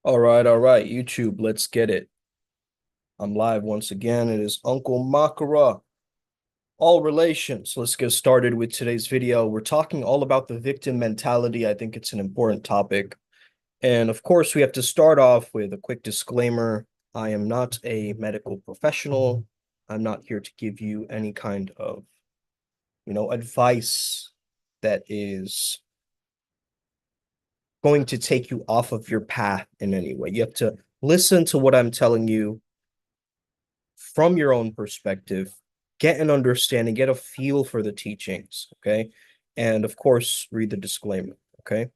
All right, YouTube, let's get it. I'm live once again. It is Uncle Makara, all relations. Let's get started with today's video. We're talking all about the victim mentality. I think it's an important topic. And of course, we have to start off with a quick disclaimer. I am not a medical professional. I'm not here to give you any kind of, advice that is going to take you off of your path in any way. You have to listen to what I'm telling you from your own perspective, get an understanding, get a feel for the teachings, okay? And of course, read the disclaimer, okay?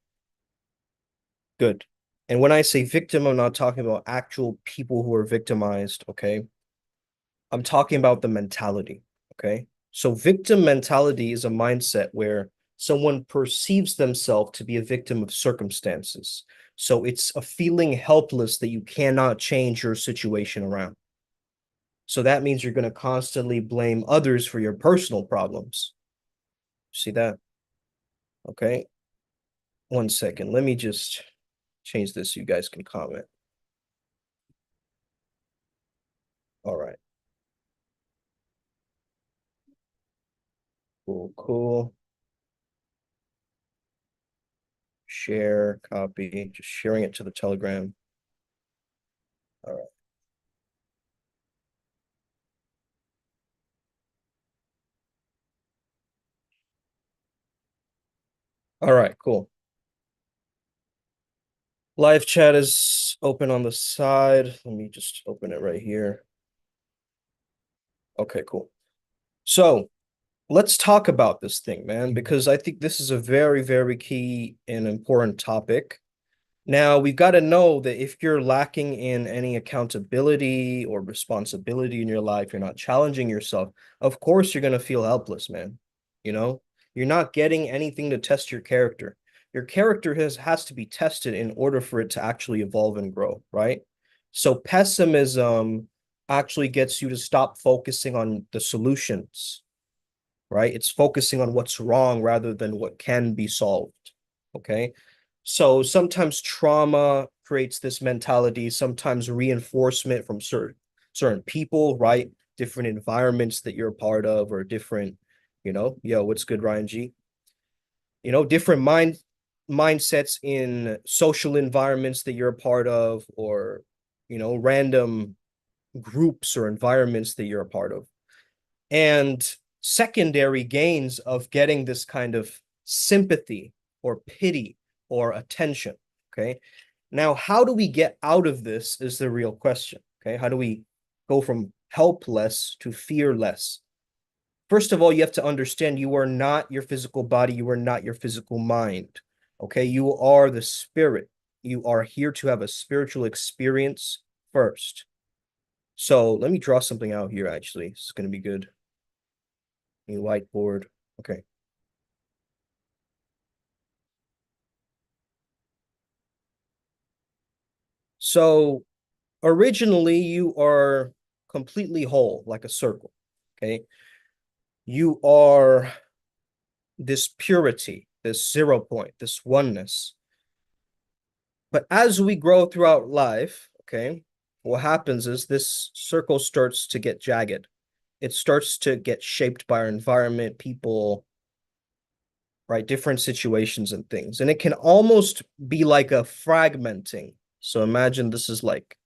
Good. And when I say victim, I'm not talking about actual people who are victimized, okay? I'm talking about the mentality, okay? So victim mentality is a mindset where someone perceives themselves to be a victim of circumstances. So it's a feeling helpless that you cannot change your situation around. So that means you're going to constantly blame others for your personal problems. See that? Okay. 1 second. Let me just change this so you guys can comment. All right. Cool, cool. Share, copy, just sharing it to the Telegram. All right. All right, cool. Live chat is open on the side. Let me just open it right here. Okay, cool. So let's talk about this thing, man, because I think this is a very, very key and important topic. Now, we've got to know that if you're lacking in any accountability or responsibility in your life, you're not challenging yourself, of course you're going to feel helpless, man. You know, you're not getting anything to test your character. Your character has to be tested in order for it to actually evolve and grow, right? So pessimism actually gets you to stop focusing on the solutions, right? It's focusing on what's wrong rather than what can be solved, okay? So sometimes trauma creates this mentality, sometimes reinforcement from certain people, right? Different environments that you're a part of, or different, yo, what's good, Ryan G? Different mindsets in social environments that you're a part of, or random groups or environments that you're a part of. And secondary gains of getting this kind of sympathy or pity or attention. Okay. Now, how do we get out of this is the real question. Okay. How do we go from helpless to fearless? First of all, you have to understand you are not your physical body, you are not your physical mind. Okay. You are the spirit. You are here to have a spiritual experience first. So let me draw something out here, actually. It's going to be good. New whiteboard. Okay. So originally you are completely whole, like a circle. Okay. You are this purity, this 0 point, this oneness. But as we grow throughout life, okay, what happens is this circle starts to get jagged. It starts to get shaped by our environment, people, right? Different situations and things. And it can almost be like a fragmenting. So imagine this is like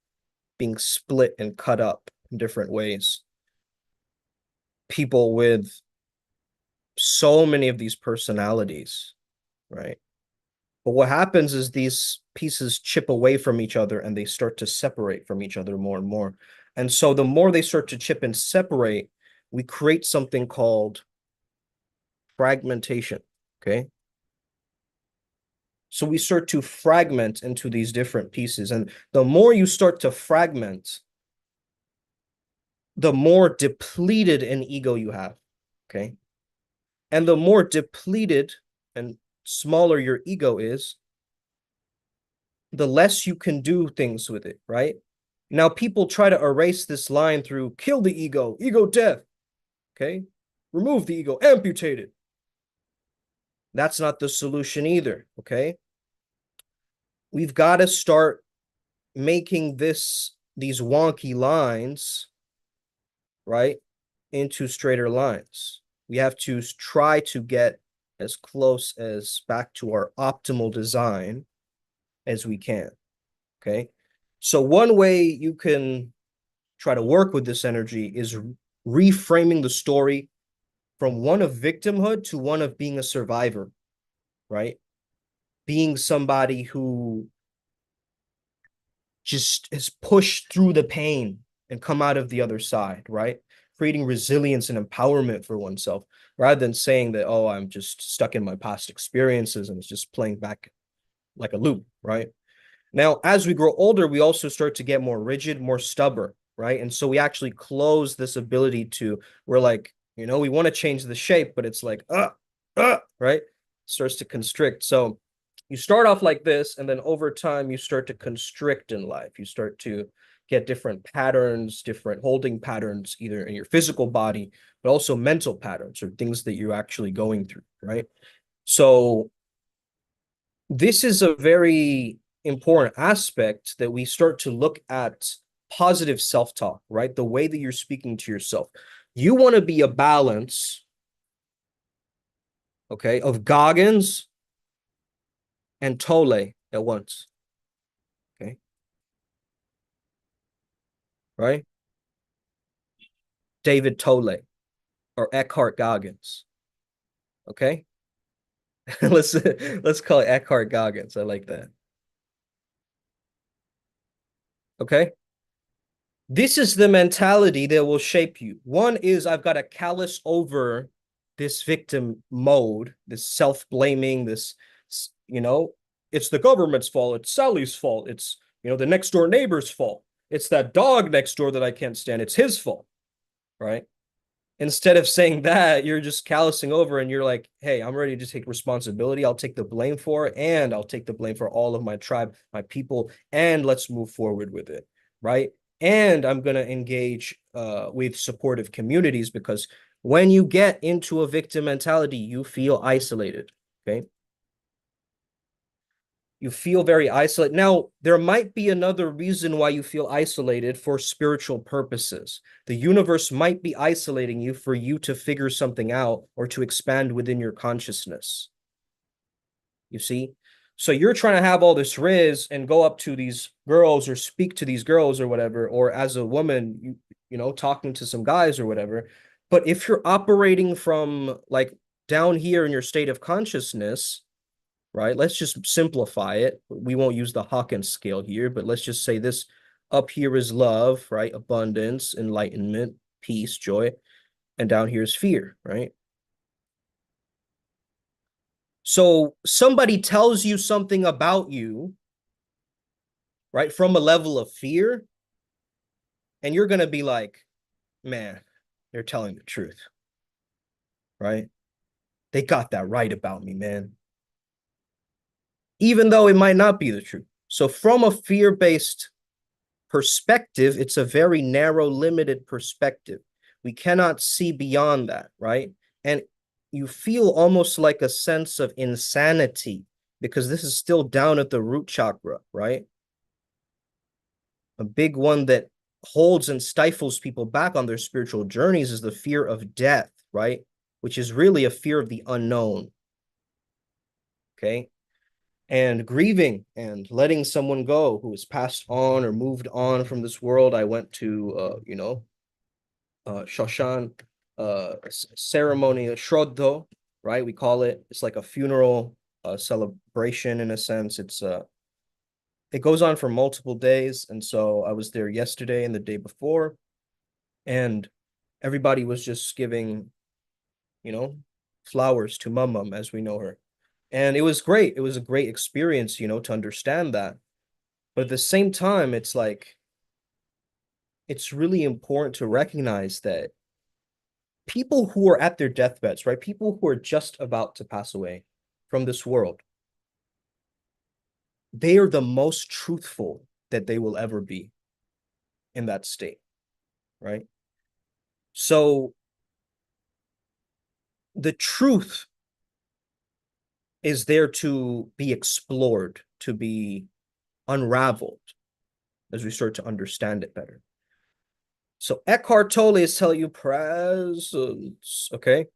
being split and cut up in different ways. People with so many of these personalities, right? But what happens is these pieces chip away from each other and they start to separate from each other more and more. And so the more they start to chip and separate, we create something called fragmentation. Okay. So we start to fragment into these different pieces. And the more you start to fragment, the more depleted an ego you have. Okay. And the more depleted and smaller your ego is, the less you can do things with it, right? Now, people try to erase this line through kill the ego death, okay? Remove the ego, amputate it. That's not the solution either, okay? We've got to start making these wonky lines, right, into straighter lines. We have to try to get as close as back to our optimal design as we can. Okay. So one way you can try to work with this energy is reframing the story from one of victimhood to one of being a survivor, right? Being somebody who just has pushed through the pain and come out of the other side, right? Creating resilience and empowerment for oneself rather than saying that, oh, I'm just stuck in my past experiences and it's just playing back like a loop, right? Now, as we grow older, we also start to get more rigid, more stubborn, right? And so we actually close this ability to, we're like, we want to change the shape, but it's like, right? Starts to constrict. So you start off like this, and then over time, you start to constrict in life. You start to get different patterns, different holding patterns, either in your physical body, but also mental patterns or things that you're actually going through, right? So this is a very important aspect that we start to look at positive self-talk, right? The way that you're speaking to yourself. You want to be a balance, okay, of Goggins and Tolle at once, okay, right? David Tolle or Eckhart Goggins, okay? let's call it Eckhart Goggins. I like that. Okay? This is the mentality that will shape you. One is I've got to callous over this victim mode, this self-blaming, you know, it's the government's fault, it's Sally's fault, it's, the next door neighbor's fault. It's that dog next door that I can't stand. It's his fault, right? Instead of saying that, you're just callousing over and you're like, hey, I'm ready to take responsibility. I'll take the blame for it, and I'll take the blame for all of my tribe, my people, and let's move forward with it, right? And I'm going to engage with supportive communities, because when you get into a victim mentality, you feel isolated, okay? You feel very isolated. Now, there might be another reason why you feel isolated for spiritual purposes. The universe might be isolating you for you to figure something out or to expand within your consciousness. You see? So you're trying to have all this riz and go up to these girls or speak to these girls or whatever, or as a woman, talking to some guys or whatever. But if you're operating from like down here in your state of consciousness, right? Let's just simplify it. We won't use the Hawkins scale here, but let's just say this up here is love, right? Abundance, enlightenment, peace, joy, and down here is fear, right? So somebody tells you something about you, right, from a level of fear, and you're going to be like, man, they're telling the truth, right? They got that right about me, man. Even though it might not be the truth. So from a fear-based perspective, it's a very narrow, limited perspective. We cannot see beyond that, right? And you feel almost like a sense of insanity because this is still down at the root chakra, right? A big one that holds and stifles people back on their spiritual journeys is the fear of death, right? Which is really a fear of the unknown. Okay. And grieving and letting someone go who has passed on or moved on from this world. I went to, Shoshan ceremony, Shroddo, right? We call it. It's like a funeral celebration in a sense. It goes on for multiple days, and so I was there yesterday and the day before, and everybody was just giving, you know, flowers to Mum as we know her, and it was great. It was a great experience, to understand that. But at the same time, it's like it's really important to recognize that people who are at their deathbeds, right? People who are just about to pass away from this world, they are the most truthful that they will ever be in that state, right? So the truth is there to be explored, to be unraveled, as we start to understand it better. So Eckhart Tolle is telling you presence, okay?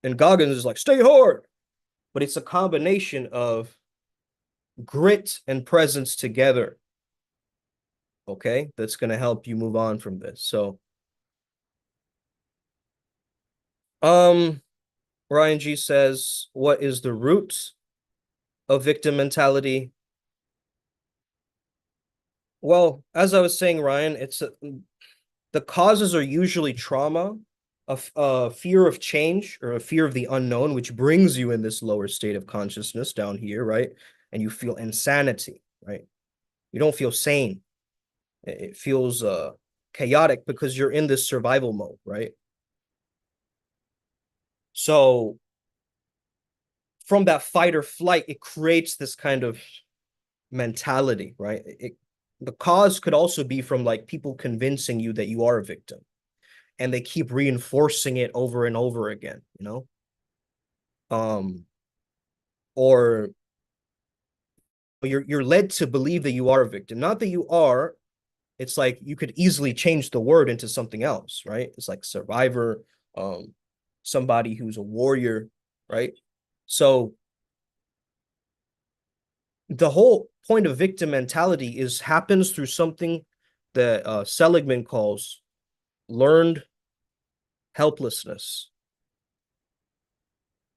And Goggins is like, stay hard. But it's a combination of grit and presence together, okay? That's going to help you move on from this. So, um, Ryan G says, what is the root of victim mentality? Well, as I was saying, Ryan, the causes are usually trauma, a fear of change or a fear of the unknown, which brings you in this lower state of consciousness down here, right? And you feel insanity, right? You don't feel sane. It feels chaotic because you're in this survival mode, right? So from that fight or flight, it creates this kind of mentality, right? The cause could also be from like people convincing you that you are a victim, and they keep reinforcing it over and over again, you know? Or you're led to believe that you are a victim, not that you are. It's like you could easily change the word into something else, right? It's like survivor, um, somebody who's a warrior, right? So the whole point of victim mentality is happens through something that Seligman calls learned helplessness,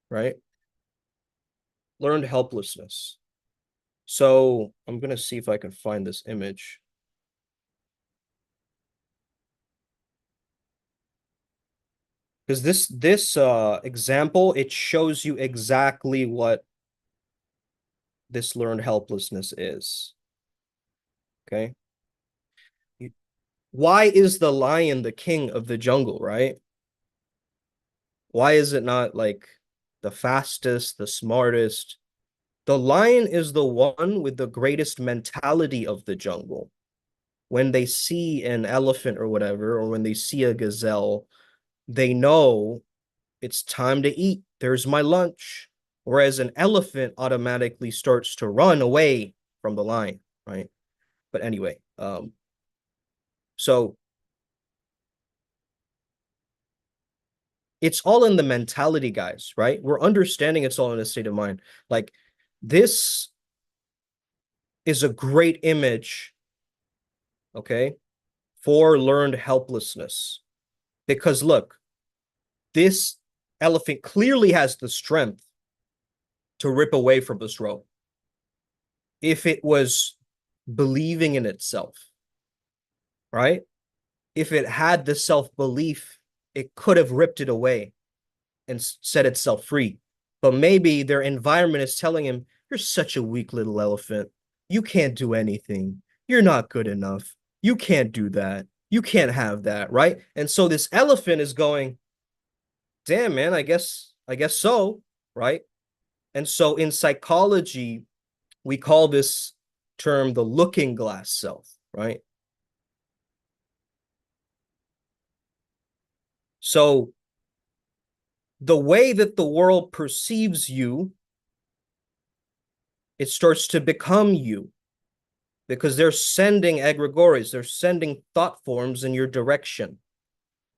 right? Learned helplessness. So I'm gonna see if I can find this image. Because this example, it shows you exactly what this learned helplessness is. Okay. Why is the lion the king of the jungle, right? Why is it not like the fastest, the smartest? The lion is the one with the greatest mentality of the jungle. When they see an elephant or whatever, or when they see a gazelle, they know it's time to eat. There's my lunch. Whereas an elephant automatically starts to run away from the lion, right? But anyway, so it's all in the mentality, guys, right? We're understanding it's all in a state of mind. Like this is a great image, okay, for learned helplessness. Because look, this elephant clearly has the strength to rip away from this rope if it was believing in itself, right? If it had the self-belief, it could have ripped it away and set itself free. But maybe their environment is telling him, you're such a weak little elephant. You can't do anything. You're not good enough. You can't do that. You can't have that, right? And so this elephant is going, damn, man, I guess so, right? And so in psychology, we call this term the looking glass self, right? So the way that the world perceives you, it starts to become you because they're sending egregores, they're sending thought forms in your direction.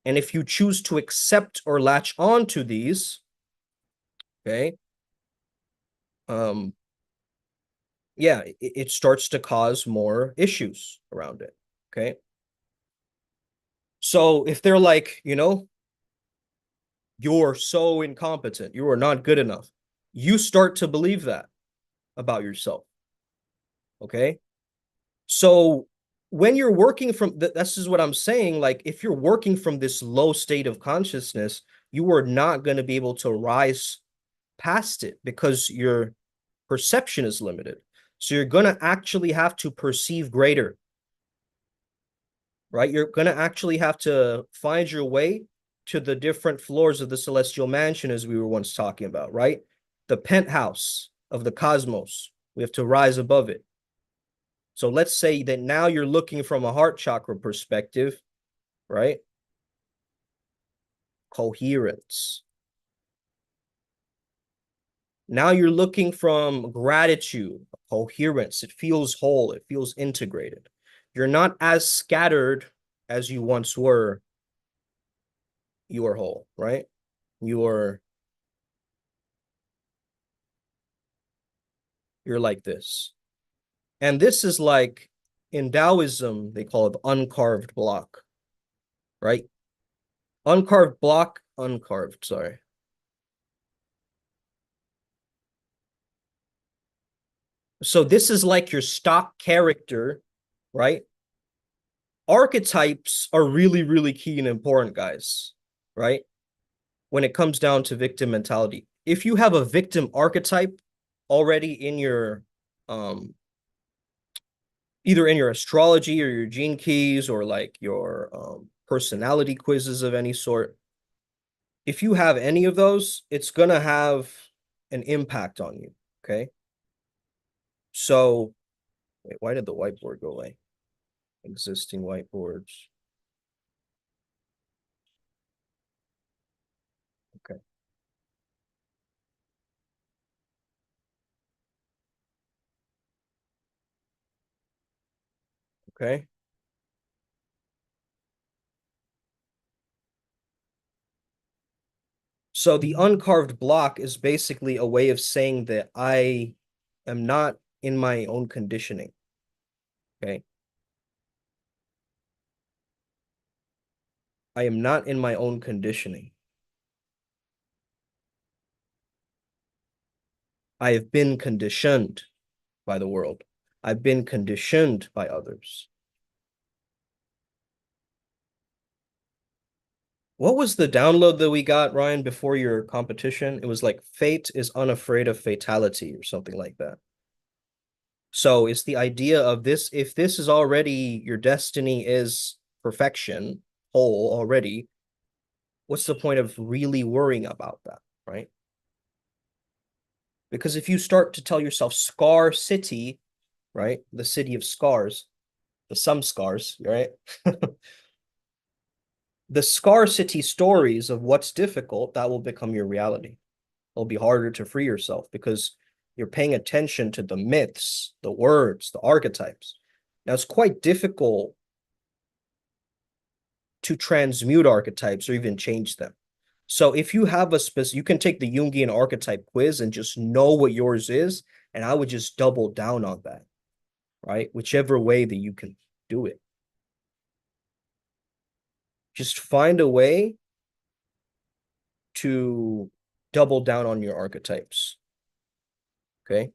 And if you choose to accept or latch on to these, okay, um, yeah, it starts to cause more issues around it. Okay. So if they're like, you're so incompetent, you are not good enough, you start to believe that about yourself. Okay. So when you're working from this is what I'm saying. Like, if you're working from this low state of consciousness, you are not going to be able to rise past it because your perception is limited. So you're going to actually have to perceive greater, right? You're going to actually have to find your way to the different floors of the celestial mansion, as we were once talking about, right? The penthouse of the cosmos. We have to rise above it. So let's say that now you're looking from a heart chakra perspective, right? Coherence. Now you're looking from gratitude, coherence. It feels whole, it feels integrated. You're not as scattered as you once were. You are whole, right? You are you're like this. And this is like in Taoism, they call it uncarved block, right? Uncarved block, uncarved, sorry. So this is like your stock character, right? Archetypes are really, really key and important, guys, right? When it comes down to victim mentality. If you have a victim archetype already in your either in your astrology or your gene keys or like your personality quizzes of any sort, if you have any of those, it's gonna have an impact on you. Okay. So wait, why did the whiteboard go away? Existing whiteboards. Okay. Okay. So the uncarved block is basically a way of saying that I am not in my own conditioning. Okay. I am not in my own conditioning. I have been conditioned by the world. I've been conditioned by others. What was the download that we got, Ryan, before your competition? It was like fate is unafraid of fatality or something like that. So it's the idea of this, if this is already your destiny is perfection, whole already, what's the point of really worrying about that, right? Because if you start to tell yourself Scar City, right? The city of scars, the some scars, right? The scarcity stories of what's difficult, that will become your reality. It'll be harder to free yourself because you're paying attention to the myths, the words, the archetypes. Now, it's quite difficult to transmute archetypes or even change them. So if you have a specific, you can take the Jungian archetype quiz and just know what yours is, and I would just double down on that, right? Whichever way that you can do it. Just find a way to double down on your archetypes. Okay.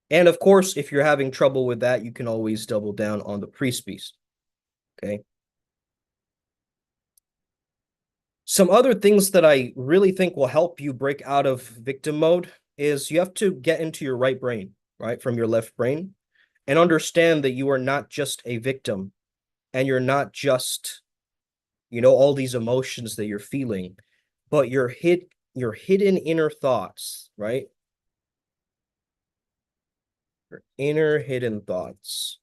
And of course, if you're having trouble with that, you can always double down on the priest beast. Okay. Some other things that I really think will help you break out of victim mode is you have to get into your right brain, right, from your left brain, and understand that you are not just a victim and you're not just, all these emotions that you're feeling, but your hidden inner thoughts, right? Your inner hidden thoughts.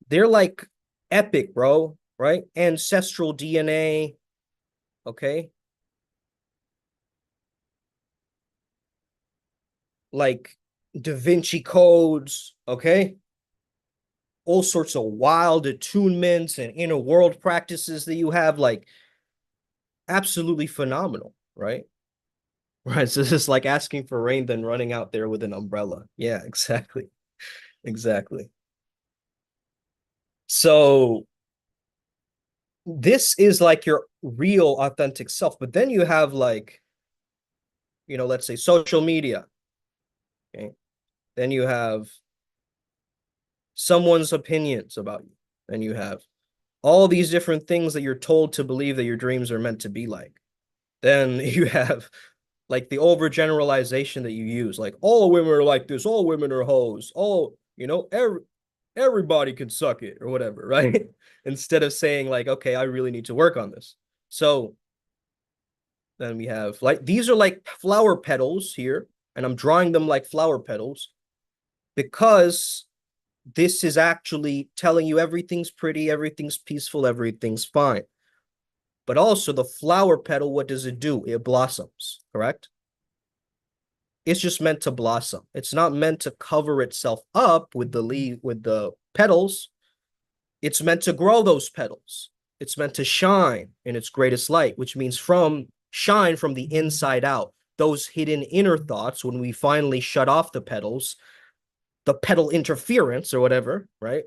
They're like epic, bro, right? Ancestral DNA, okay? Like Da Vinci codes, okay? All sorts of wild attunements and inner world practices that you have, like absolutely phenomenal, right? Right. So this is like asking for rain, then running out there with an umbrella. Yeah, exactly. Exactly. So this is like your real authentic self. But then you have like, let's say social media. Okay. Then you have someone's opinions about you. Then you have all these different things that you're told to believe that your dreams are meant to be like. Then you have like the overgeneralization that you use, like all women are like this, all women are hoes, all everybody can suck it or whatever, right? Instead of saying like, okay, I really need to work on this. So then we have like these are like flower petals here, and I'm drawing them like flower petals because this is actually telling you everything's pretty, everything's peaceful, everything's fine. But also the flower petal, what does it do? It blossoms, correct? It's just meant to blossom. It's not meant to cover itself up with the petals. It's meant to grow those petals. It's meant to shine in its greatest light, which means shine from the inside out. Those hidden inner thoughts, when we finally shut off the petals, the petal interference or whatever, right?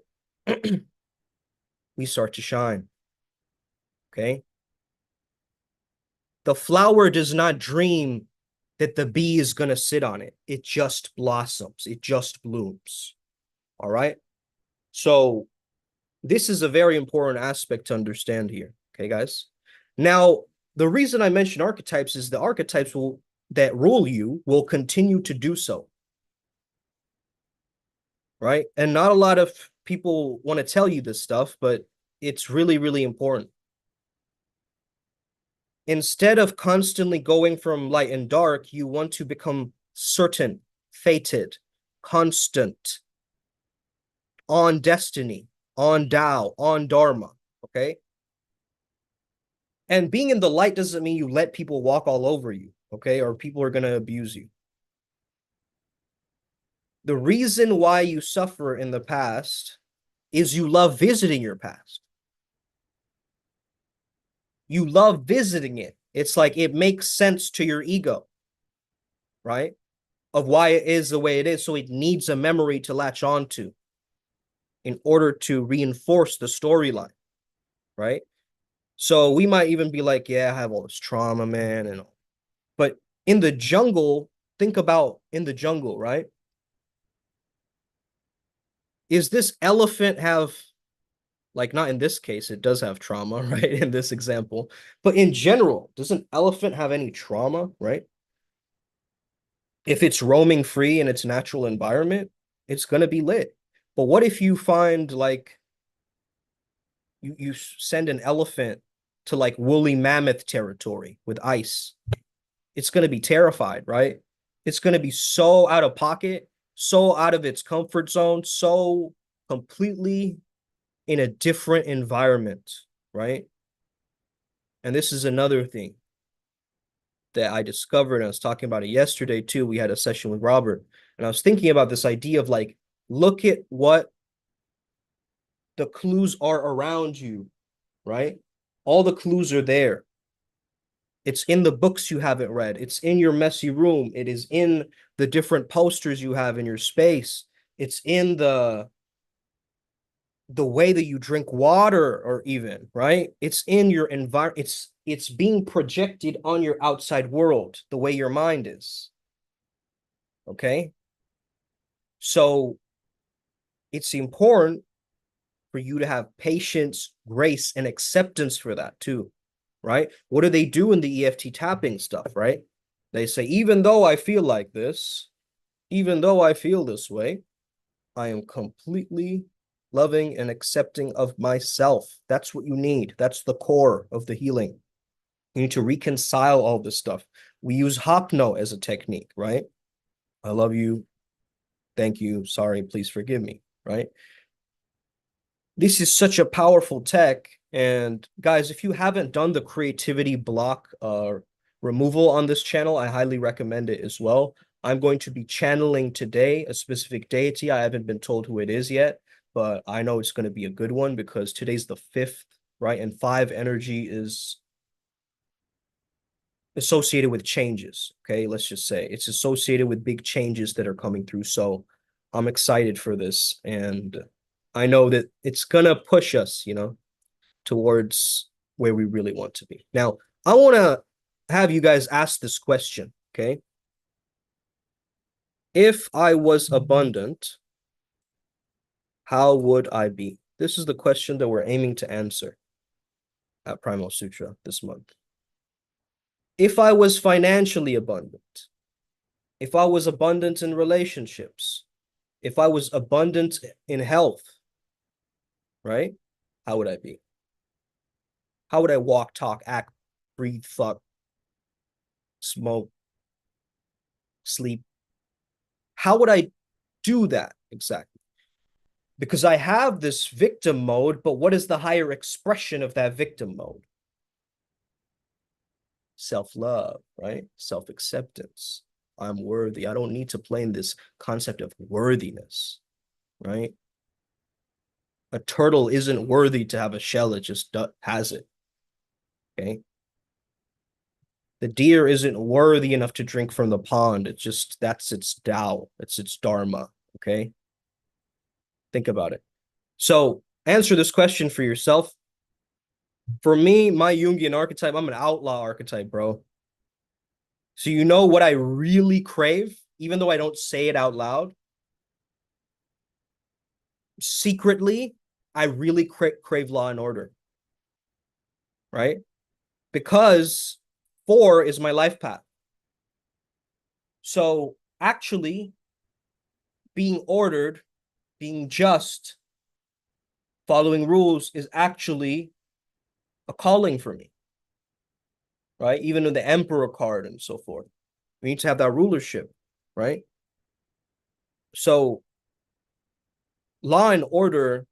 We start to shine. Okay. The flower does not dream that the bee is going to sit on it. It just blossoms. It just blooms. All right. So this is a very important aspect to understand here. Okay, guys. Now, the reason I mention archetypes is the archetypes that rule you will continue to do so. Right. And not a lot of people want to tell you this stuff, but it's really, really important. Instead of constantly going from light and dark, you want to become certain, fated, constant, on destiny, on Tao, on Dharma, okay? And being in the light doesn't mean you let people walk all over you, okay? Or people are going to abuse you. The reason why you suffer in the past is you love visiting your past. You love visiting it. It's like it makes sense to your ego, right? Of why it is the way it is. So it needs a memory to latch onto in order to reinforce the storyline, right? So we might even be like, yeah, I have all this trauma, man. And but in the jungle, think about in the jungle, right? Is this elephant have, like, not in this case, it does have trauma, right? In this example, but in general, does an elephant have any trauma, right? If it's roaming free in its natural environment, it's going to be lit. But what if you find like you send an elephant to like woolly mammoth territory with ice? It's going to be terrified, right? It's going to be so out of pocket, so out of its comfort zone, so completely in a different environment, right? And this is another thing that I discovered. I was talking about it yesterday too. We had a session with Robert, and I was thinking about this idea of like, look at what the clues are around you, right? All the clues are there. It's in the books you haven't read. It's in your messy room. It is in the different posters you have in your space. It's in the way that you drink water, or even, right? It's in your environment. It's being projected on your outside world, the way your mind is. Okay? So it's important for you to have patience, grace, and acceptance for that too, right? What do they do in the EFT tapping stuff, right? They say, even though I feel like this, even though I feel this way, I am completely loving and accepting of myself. That's what you need. That's the core of the healing. You need to reconcile all this stuff. We use Hopno as a technique, right? I love you. Thank you. Sorry. Please forgive me, right? This is such a powerful tech. And guys, if you haven't done the creativity block removal on this channel, I highly recommend it as well. I'm going to be channeling today a specific deity. I haven't been told who it is yet, but I know it's going to be a good one because today's the 5th, right? And 5 energy is associated with changes. Okay, let's just say it's associated with big changes that are coming through. So I'm excited for this, and I know that it's gonna push us, towards where we really want to be. Now, I want to have you guys ask this question, okay? If I was abundant, how would I be? This is the question that we're aiming to answer at Primal Sutra this month. If I was financially abundant, if I was abundant in relationships, if I was abundant in health, right? How would I be? How would I walk, talk, act, breathe, fuck, smoke, sleep? How would I do that exactly? Because I have this victim mode, but what is the higher expression of that victim mode? Self-love, right? Self-acceptance. I'm worthy. I don't need to play in this concept of worthiness, right? A turtle isn't worthy to have a shell, it just has it, okay? The deer isn't worthy enough to drink from the pond. It's just, that's its Tao, it's its Dharma, okay? Think about it. So answer this question for yourself. For me, my Jungian archetype, I'm an outlaw archetype, bro. So you know what I really crave, even though I don't say it out loud? Secretly, I really crave law and order, right? Because 4 is my life path. So actually, being ordered, being just, following rules is actually a calling for me, right? Even in the Emperor card and so forth, we need to have that rulership, right? So law and order,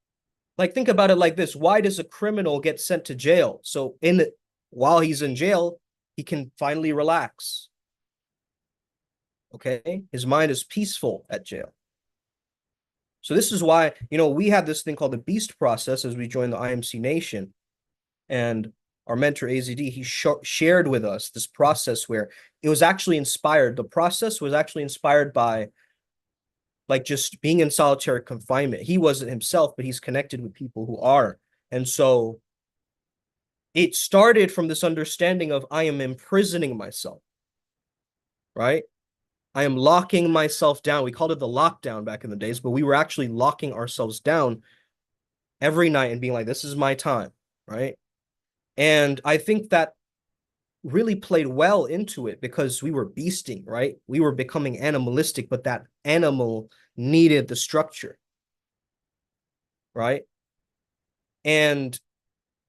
like think about it like this: why does a criminal get sent to jail? So while he's in jail, he can finally relax. Okay, his mind is peaceful at jail. So this is why, we had this thing called the beast process as we joined the IMC Nation, and our mentor AZD, he shared with us this process where it was actually inspired. The process was actually inspired by like just being in solitary confinement. He wasn't himself, but he's connected with people who are. And so it started from this understanding of I am imprisoning myself, right? I am locking myself down. We called it the lockdown back in the days, but we were actually locking ourselves down every night and being like, this is my time, right? And I think that really played well into it because we were beasting, right? We were becoming animalistic, but that animal needed the structure, right? And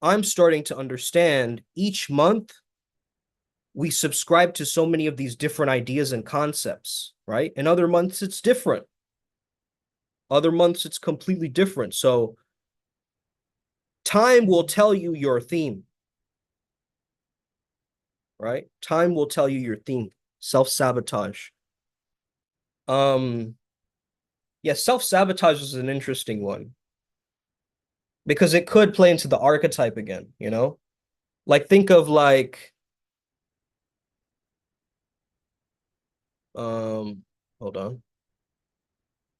I'm starting to understand each month we subscribe to so many of these different ideas and concepts, right? In other months, it's different. Other months, it's completely different. So time will tell you your theme, right? Time will tell you your theme. Self-sabotage. Yeah, self-sabotage is an interesting one because it could play into the archetype again, Like think of like hold on.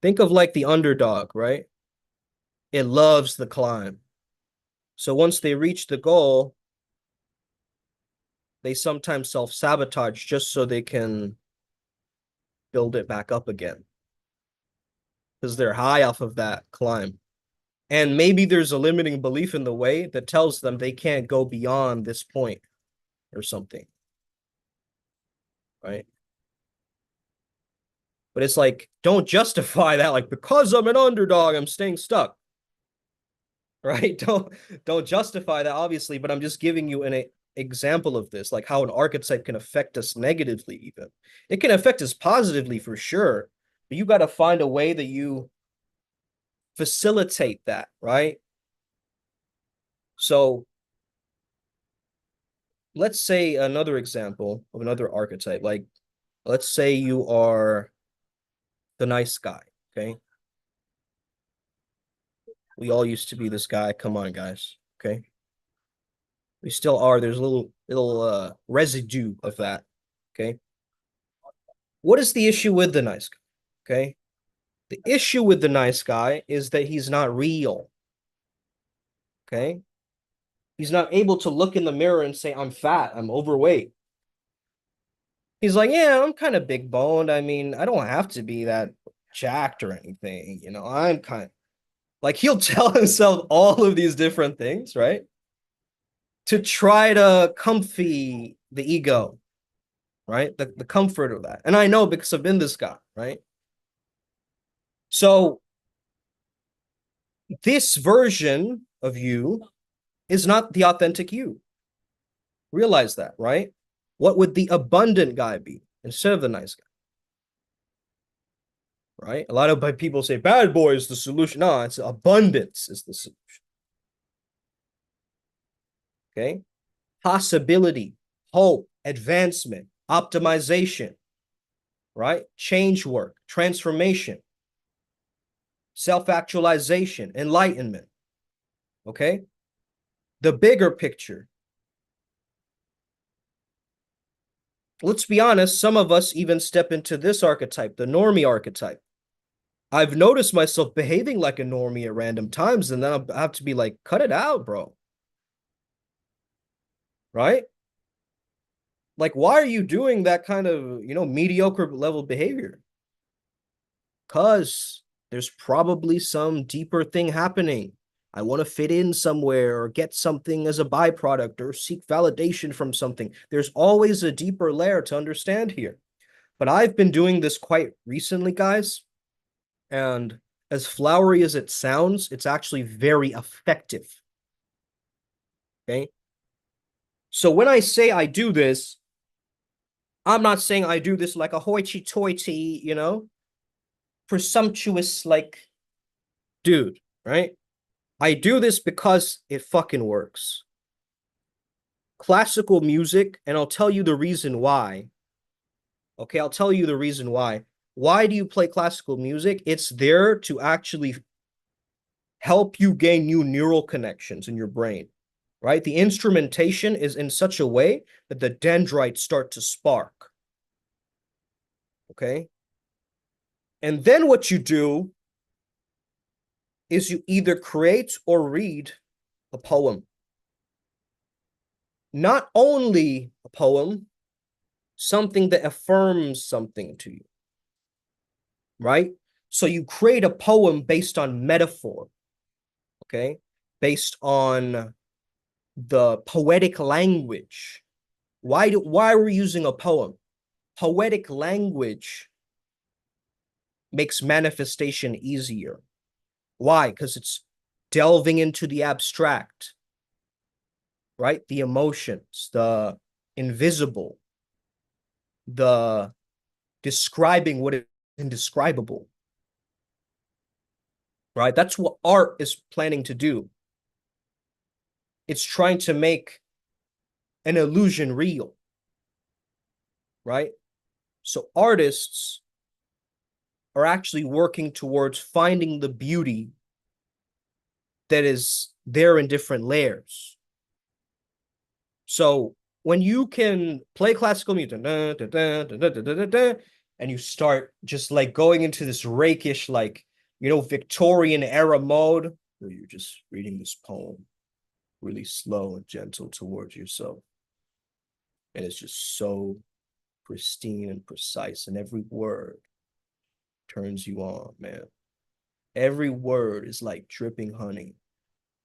Think of like the underdog, right? It loves the climb. So once they reach the goal, they sometimes self-sabotage just so they can build it back up again because they're high off of that climb. And maybe there's a limiting belief in the way that tells them they can't go beyond this point or something, right? But it's like, don't justify that, like, because I'm an underdog, I'm staying stuck, right? Don't justify that, obviously, but I'm just giving you an example of this, like how an archetype can affect us negatively even. It can affect us positively for sure, but you got to find a way that you facilitate that, right? So let's say another example of another archetype, like let's say you are the nice guy, okay? We all used to be this guy. Come on, guys, okay? We still are. There's a little residue of that, okay? What is the issue with the nice guy, okay? The issue with the nice guy is that he's not real, okay? He's not able to look in the mirror and say, I'm fat, I'm overweight. He's like, yeah, I'm kind of big boned. I mean, I don't have to be that jacked or anything, I'm kind of like, he'll tell himself all of these different things, right? To try to comfy the ego, right? The comfort of that. And I know because I've been this guy, right? So this version of you is not the authentic you. Realize that, right? What would the abundant guy be instead of the nice guy? Right? A lot of people say bad boy is the solution. No, it's abundance is the solution. Okay? Possibility, hope, advancement, optimization. right? Change work, transformation, self-actualization, enlightenment, okay? The bigger picture. Let's be honest, some of us even step into this archetype, the normie archetype. I've noticed myself behaving like a normie at random times, and then I have to be like, cut it out, bro. Right? Like, why are you doing that kind of, mediocre level behavior? Because there's probably some deeper thing happening. I want to fit in somewhere or get something as a byproduct or seek validation from something. There's always a deeper layer to understand here. But I've been doing this quite recently, guys. And as flowery as it sounds, it's actually very effective. Okay. So when I say I do this, I'm not saying I do this like a hoity toity, presumptuous, like, dude, right? I do this because it fucking works. Classical music, and I'll tell you the reason why. Okay, I'll tell you the reason why. Why do you play classical music? It's there to actually help you gain new neural connections in your brain, right? The instrumentation is in such a way that the dendrites start to spark. Okay. And then what you do is you either create or read a poem. Not only a poem, something that affirms something to you, right? So you create a poem based on metaphor, okay? Based on the poetic language. Why are we using a poem? Poetic language makes manifestation easier. Why? Because it's delving into the abstract, right? The emotions, the invisible, the describing what is indescribable, right? That's what art is planning to do. It's trying to make an illusion real, right? So artists are actually working towards finding the beauty that is there in different layers. So when you can play classical music, and you start just like going into this rakish, like, Victorian era mode, where you're just reading this poem really slow and gentle towards yourself. And it's just so pristine and precise, and every word turns you on, man. Every word is like dripping honey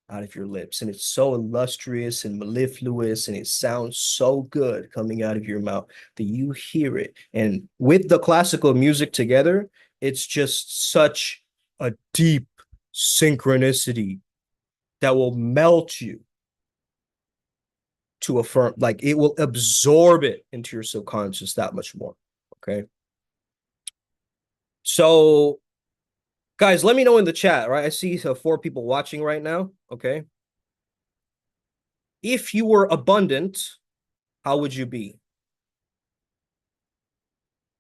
out of your lips, and it's so illustrious and mellifluous, and it sounds so good coming out of your mouth that you hear it. And with the classical music together, it's just such a deep synchronicity that will melt you to affirm, like it will absorb it into your subconscious that much more. Okay. So guys, let me know in the chat, right? I see 4 people watching right now. Okay. If you were abundant, how would you be?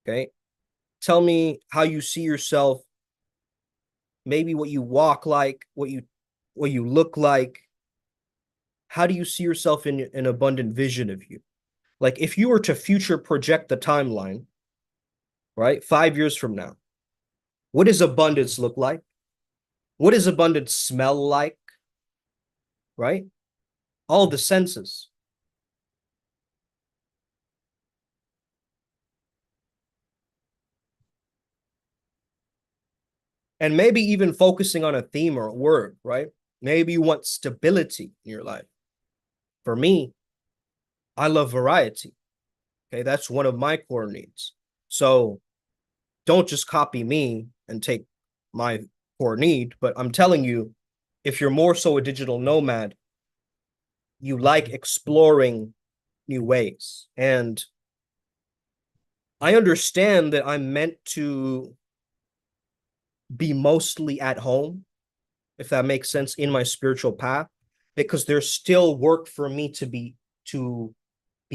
Okay. Tell me how you see yourself, maybe what you walk like, what you look like. How do you see yourself in an abundant vision of you? Like if you were to future project the timeline, right? 5 years from now, what does abundance look like? What does abundance smell like? Right? All the senses. And maybe even focusing on a theme or a word, right? Maybe you want stability in your life. For me, I love variety. Okay, that's one of my core needs. So don't just copy me and take my core need, but I'm telling you, if you're more so a digital nomad, you like exploring new ways. And I understand that I'm meant to be mostly at home, if that makes sense, in my spiritual path, because there's still work for me to be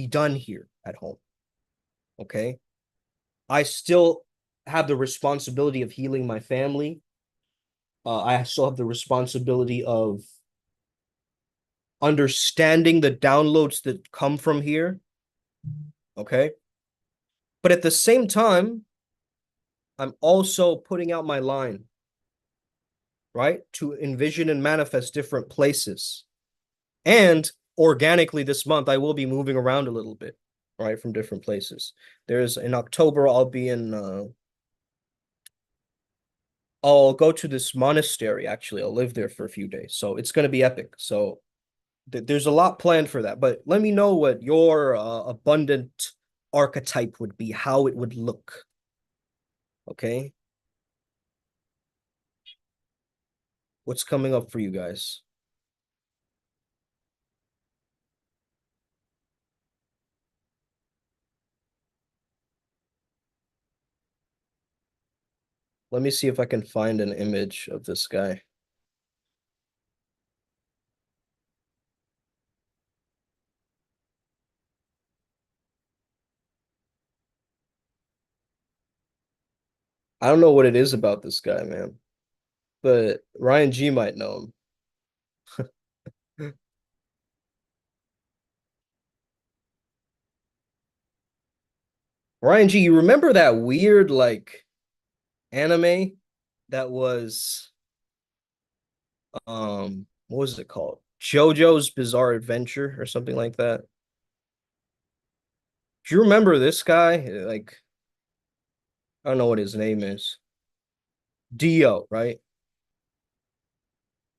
done here at home. Okay. I still have the responsibility of healing my family. I still have the responsibility of understanding the downloads that come from here. Okay. But at the same time, I'm also putting out my line, right? To envision and manifest different places. And organically this month, I will be moving around a little bit, right? From different places. There's in October, I'll go to this monastery, actually. I'll live there for a few days. So it's going to be epic. So there's a lot planned for that. But let me know what your abundant archetype would be, how it would look. Okay. What's coming up for you guys? Let me see if I can find an image of this guy. I don't know what it is about this guy, man, but Ryan G might know him. Ryan G, you remember that weird like anime that was what was it called? JoJo's Bizarre Adventure or something like that. Do you remember this guy? Like, I don't know what his name is. Dio, right?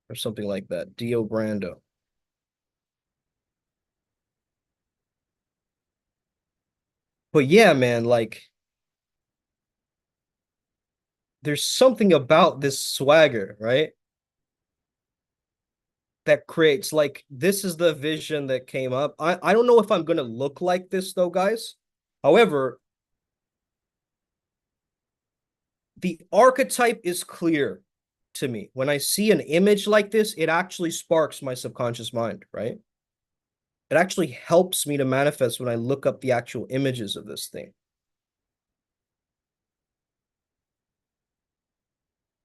Or something like that. Dio Brando. But yeah, man, like there's something about this swagger, right? That creates like this is the vision that came up. I don't know if I'm gonna look like this though, guys. However, the archetype is clear to me. When I see an image like this, it actually sparks my subconscious mind, right? It actually helps me to manifest when I look up the actual images of this thing.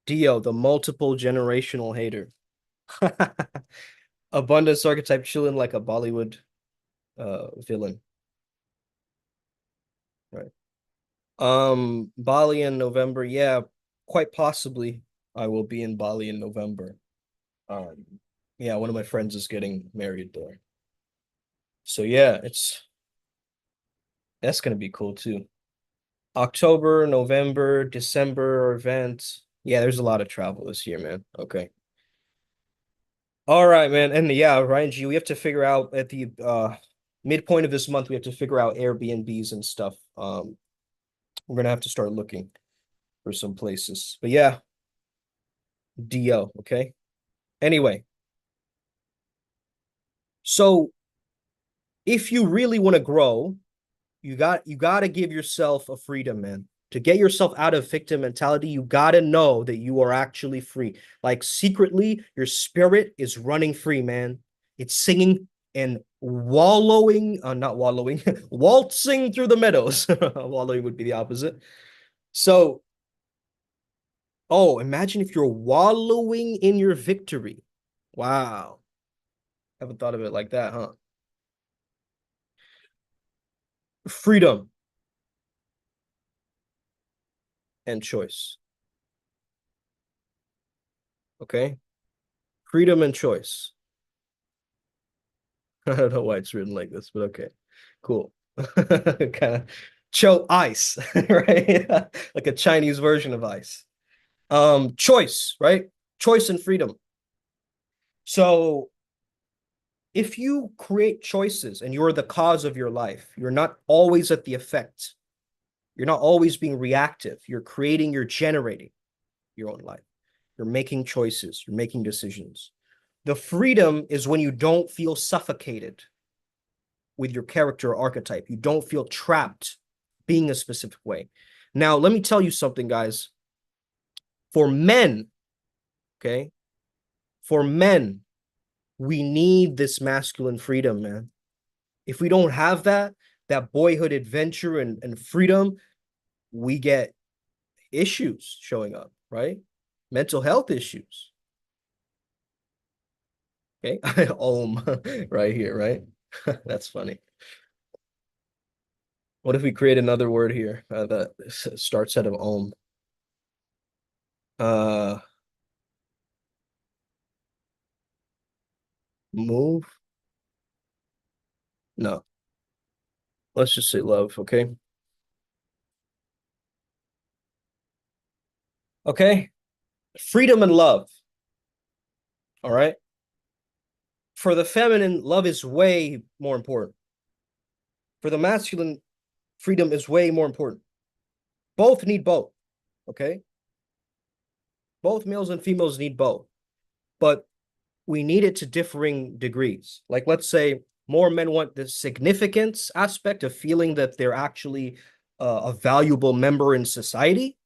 Dio, the multiple generational hater. Abundance archetype chilling like a Bollywood villain. Right. Bali in November. Yeah, quite possibly I will be in Bali in November. Um, yeah, one of my friends is getting married there. So yeah, it's that's gonna be cool too. October, November, December events. Yeah, there's a lot of travel this year, man. Okay. All right, man. And yeah, Ryan G, we have to figure out at the midpoint of this month, we have to figure out Airbnbs and stuff. We're gonna have to start looking for some places. But yeah, DO, okay? Anyway, so if you really want to grow, you got to give yourself a freedom, man. To get yourself out of victim mentality, you got to know that you are actually free. Like secretly, your spirit is running free, man. It's singing and wallowing, not wallowing, waltzing through the meadows. Wallowing would be the opposite. So, oh, imagine if you're wallowing in your victory. Wow. Haven't thought of it like that, huh? Freedom and choice. Okay. Freedom and choice. I don't know why it's written like this, but okay. Cool. Kind of ice, right? Like a Chinese version of ice. Choice, right? Choice and freedom. So if you create choices and you're the cause of your life, you're not always at the effect. You're not always being reactive. You're creating, you're generating your own life. You're making choices, you're making decisions. The freedom is when you don't feel suffocated with your character archetype. You don't feel trapped being a specific way. Now, let me tell you something, guys. For men, okay, for men, we need this masculine freedom, man. If we don't have that, that boyhood adventure and freedom, we get issues showing up, right? Mental health issues. Okay. Om right here, right? That's funny. What if we create another word here that starts out of Om? Uh, move? No. Let's just say love, okay? Okay. Freedom and love. All right. For the feminine, love is way more important. For the masculine, freedom is way more important. Both need both. Okay. Both males and females need both. But we need it to differing degrees. Like, let's say more men want the significance aspect of feeling that they're actually a valuable member in society.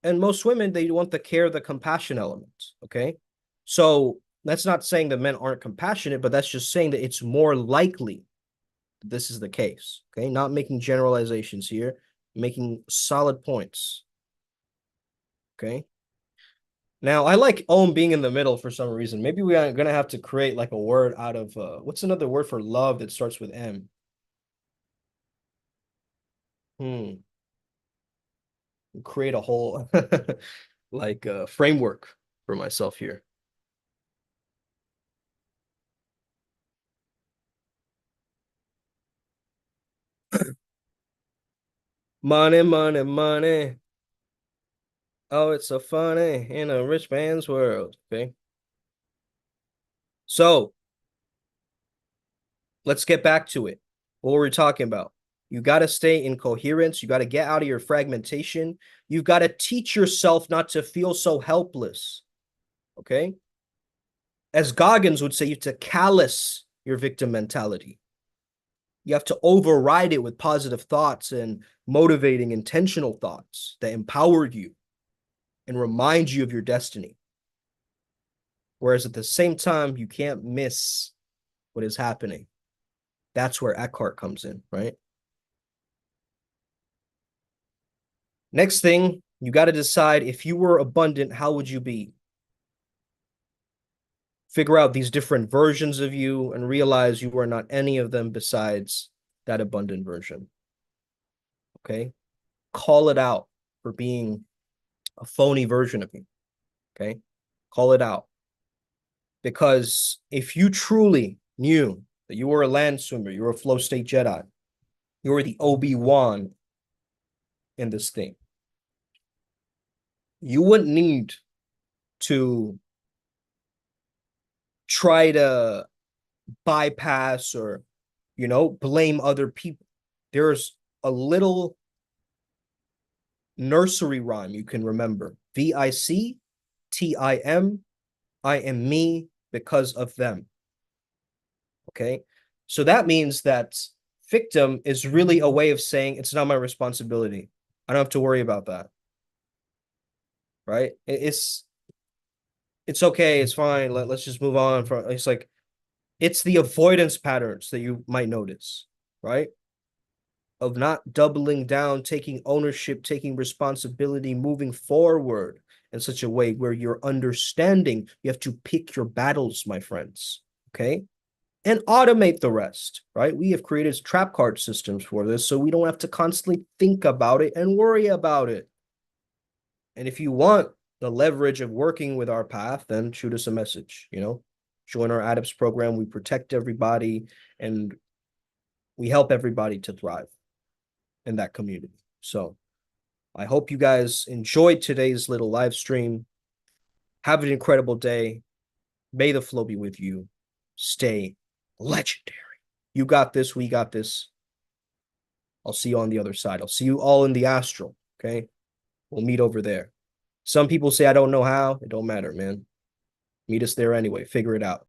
And most women, they want the care, the compassion element. Okay. So that's not saying that men aren't compassionate, but that's just saying that it's more likely that this is the case. Okay. Not making generalizations here, making solid points. Okay. Now, I like Om being in the middle for some reason. Maybe we are gonna have to create like a word out of what's another word for love that starts with M? Hmm. Create a whole like framework for myself here. Money, money, money. Oh, it's so funny in a rich man's world. Okay. So let's get back to it. What we're talking about. You got to stay in coherence. You got to get out of your fragmentation. You've got to teach yourself not to feel so helpless. Okay. As Goggins would say, you have to callous your victim mentality. You have to override it with positive thoughts and motivating, intentional thoughts that empower you and remind you of your destiny. Whereas at the same time, you can't miss what is happening. That's where Eckhart comes in, right? Next thing, you got to decide if you were abundant, how would you be? Figure out these different versions of you and realize you are not any of them besides that abundant version. Okay. Call it out for being a phony version of you. Okay. Call it out. Because if you truly knew that you were a land swimmer, you were a flow state Jedi, you were the Obi-Wan in this thing, you wouldn't need to try to bypass or, blame other people. There's a little nursery rhyme you can remember. VICTIM, I am me because of them. Okay. So that means that victim is really a way of saying it's not my responsibility. I don't have to worry about that. Right. It's okay. It's fine. Let's just move on from it's like it's the avoidance patterns that you might notice, right? Of not doubling down, taking ownership, taking responsibility, moving forward in such a way where you're understanding you have to pick your battles, my friends. Okay. And automate the rest, right? We have created trap card systems for this so we don't have to constantly think about it and worry about it. And if you want the leverage of working with our path, then shoot us a message, join our ADEPS program. We protect everybody and we help everybody to thrive in that community. So I hope you guys enjoyed today's little live stream. Have an incredible day. May the flow be with you. Stay legendary. You got this. We got this. I'll see you on the other side. I'll see you all in the astral. Okay. We'll meet over there. Some people say I don't know how. It don't matter, man. Meet us there anyway. Figure it out.